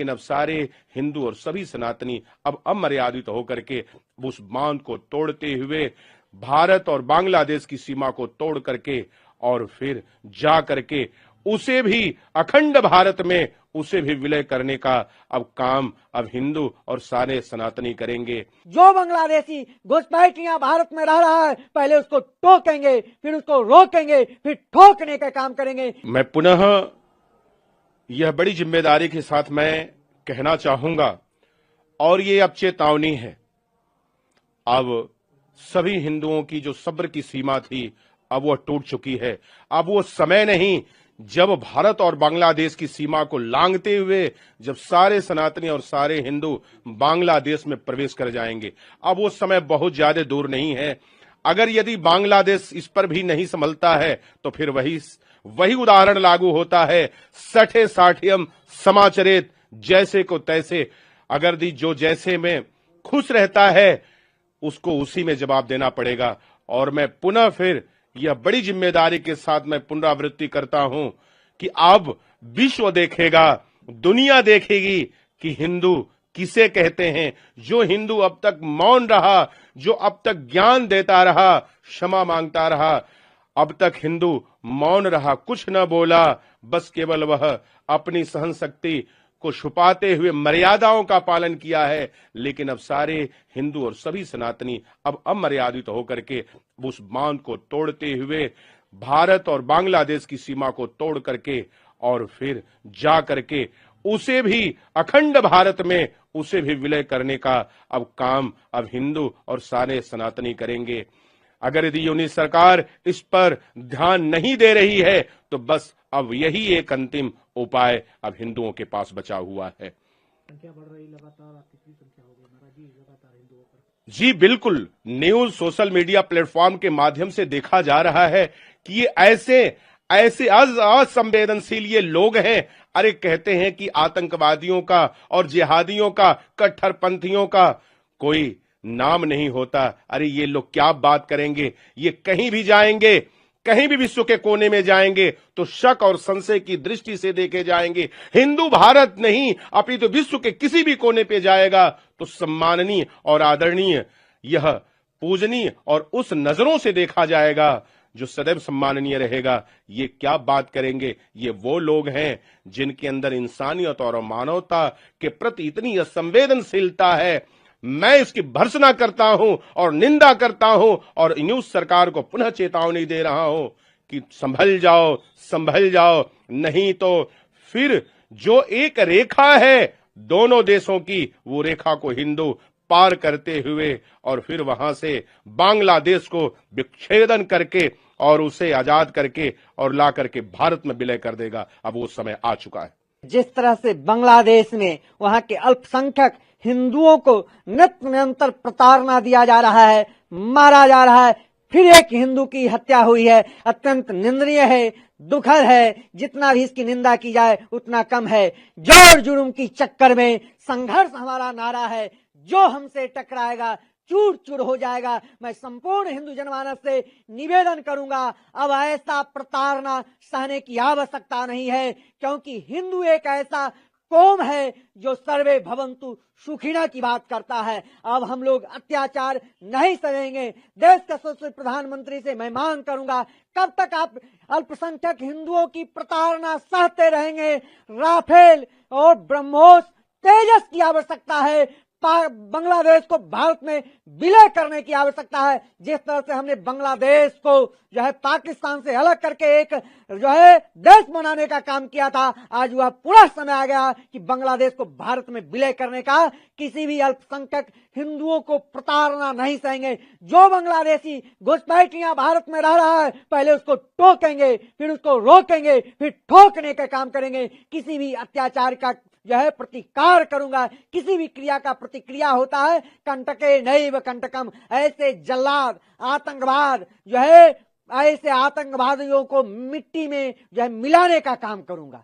लेकिन अब सारे हिंदू और सभी सनातनी अब अमर्यादित होकर के उस बांध को तोड़ते हुए भारत और बांग्लादेश की सीमा को तोड़ करके और फिर जा करके उसे भी अखंड भारत में उसे भी विलय करने का अब काम अब हिंदू और सारे सनातनी करेंगे। जो बांग्लादेशी घुसपैठियां भारत में रह रहा है, पहले उसको टोकेंगे, फिर उसको रोकेंगे, फिर ठोकने का काम करेंगे। मैं पुनः यह बड़ी जिम्मेदारी के साथ मैं कहना चाहूंगा और ये अब चेतावनी है, अब सभी हिंदुओं की जो सब्र की सीमा थी अब वह टूट चुकी है। अब वो समय नहीं जब भारत और बांग्लादेश की सीमा को लांघते हुए जब सारे सनातनी और सारे हिंदू बांग्लादेश में प्रवेश कर जाएंगे। अब वो समय बहुत ज्यादा दूर नहीं है। अगर यदि बांग्लादेश इस पर भी नहीं संभलता है तो फिर वही उदाहरण लागू होता है, सठे साठियम समाचरित, जैसे को तैसे। अगर जो जैसे में खुश रहता है उसको उसी में जवाब देना पड़ेगा। और मैं पुनः फिर यह बड़ी जिम्मेदारी के साथ मैं पुनरावृत्ति करता हूं कि अब विश्व देखेगा, दुनिया देखेगी कि हिंदू किसे कहते हैं। जो हिंदू अब तक मौन रहा, जो अब तक ज्ञान देता रहा, क्षमा मांगता रहा, अब तक हिंदू मौन रहा, कुछ न बोला, बस केवल वह अपनी सहन शक्ति को छुपाते हुए मर्यादाओं का पालन किया है। लेकिन अब सारे हिंदू और सभी सनातनी अब अमर्यादित होकर के उस बांध को तोड़ते हुए भारत और बांग्लादेश की सीमा को तोड़ करके और फिर जा करके उसे भी अखंड भारत में उसे भी विलय करने का अब काम अब हिंदू और सारे सनातनी करेंगे। अगर यदि यूनी सरकार इस पर ध्यान नहीं दे रही है तो बस अब यही एक अंतिम उपाय अब हिंदुओं के पास बचा हुआ है। संख्या बढ़ रही लगातार, कितनी संख्या हो गई नाराजगी लगातार हिंदुओं पर? जी बिल्कुल, न्यूज सोशल मीडिया प्लेटफॉर्म के माध्यम से देखा जा रहा है कि ये ऐसे असंवेदनशील ये लोग हैं। अरे कहते हैं कि आतंकवादियों का और जिहादियों का, कट्टरपंथियों का कोई नाम नहीं होता। अरे ये लोग क्या बात करेंगे, ये कहीं भी जाएंगे, कहीं भी विश्व के कोने में जाएंगे तो शक और संशय की दृष्टि से देखे जाएंगे। हिंदू भारत नहीं अपनी तो विश्व के किसी भी कोने पे जाएगा तो सम्माननीय और आदरणीय, यह पूजनीय और उस नजरों से देखा जाएगा जो सदैव सम्माननीय रहेगा। ये क्या बात करेंगे, ये वो लोग हैं जिनके अंदर इंसानियत और मानवता के प्रति इतनी असंवेदनशीलता है। मैं इसकी भर्त्सना करता हूं और निंदा करता हूं और न्यूज सरकार को पुनः चेतावनी दे रहा हूं कि संभल जाओ, नहीं तो फिर जो एक रेखा है दोनों देशों की, वो रेखा को हिंदू पार करते हुए और फिर वहां से बांग्लादेश को विच्छेदन करके और उसे आजाद करके और ला करके भारत में विलय कर देगा। अब वो समय आ चुका है। जिस तरह से बांग्लादेश में वहां के अल्पसंख्यक हिंदुओं को निरंतर प्रताड़ना दिया जा रहा है, मारा जा रहा है, फिर एक हिंदू की हत्या हुई है, अत्यंत निंदनीय है, दुखद है। जितना भी इसकी निंदा की जाए उतना कम है। जोर जुर्म की चक्कर में संघर्ष हमारा नारा है, जो हमसे टकराएगा चूर चूर हो जाएगा। मैं संपूर्ण हिंदू जनमानस से निवेदन करूंगा, अब ऐसा प्रताड़ना सहने की आवश्यकता नहीं है, क्योंकि हिंदू एक ऐसा कौम है जो सर्वे भवन्तु सुखिना की बात करता है। अब हम लोग अत्याचार नहीं सहेंगे। देश का सबसे प्रधानमंत्री से मैं मांग करूंगा, कब तक आप अल्पसंख्यक हिंदुओं की प्रताड़ना सहते रहेंगे? राफेल और ब्रह्मोस तेजस की आवश्यकता है। बांग्लादेश को भारत में विलय करने की आवश्यकता है। जिस तरह से हमने बांग्लादेश को जो है पाकिस्तान से अलग करके एक जो है देश बनाने का काम किया था, आज वह पूरा समय आ गया कि बांग्लादेश को भारत में विलय करने का। किसी भी अल्पसंख्यक हिंदुओं को प्रताड़ना नहीं सहेंगे। जो बांग्लादेशी घुसपैठियां भारत में रह रहा है, पहले उसको टोकेंगे, फिर उसको रोकेंगे, फिर ठोकने का काम करेंगे। किसी भी अत्याचार का जो है प्रतिकार करूंगा। किसी भी क्रिया का प्रतिक्रिया होता है, कंटके नैव कंटकम। ऐसे जल्लाद आतंकवाद जो है, ऐसे आतंकवादियों को मिट्टी में जो है मिलाने का काम करूंगा।